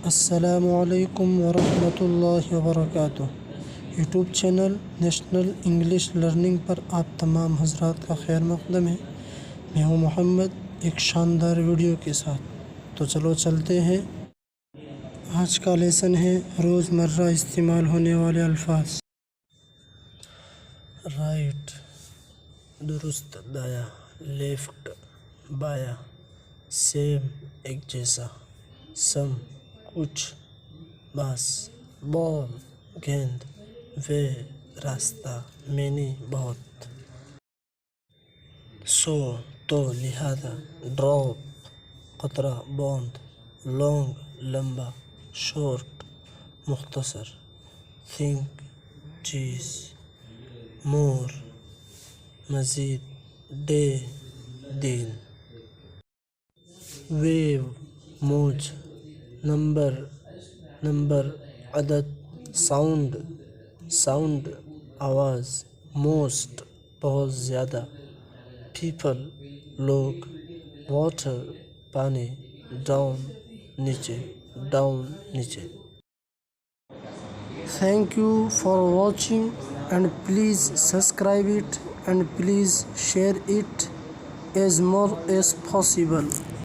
السلام علیکم ورحمۃ اللہ وبرکاتہ۔ YouTube channel national English learning پر آپ تمام حضرات کا خیر مقدم ہے۔ میں ہوں محمد ایک شاندار ویڈیو کے ساتھ۔ تو چلو چلتے ہیں۔ آج کا لیسن ہے روزمرہ استعمال ہونے والے الفاظ۔ رائٹ درست، دایاں، لیفٹ بایاں، سیم ایک جیسا، سم کچھ، بس، بال گیند، وے راستہ، مینی بہت، سو تو لہذا، ڈراپ قطرہ بوند، لانگ لمبا، شارٹ مختصر، تھنک چیز، مور مزید، ڈے دن، ویو موج، نمبر عدد، ساؤنڈ آواز، موسٹ بہت زیادہ، پیپل لوگ، واٹر پانی، ڈاؤن نیچے۔ Thank you for watching and please subscribe it and please share it as more as possible.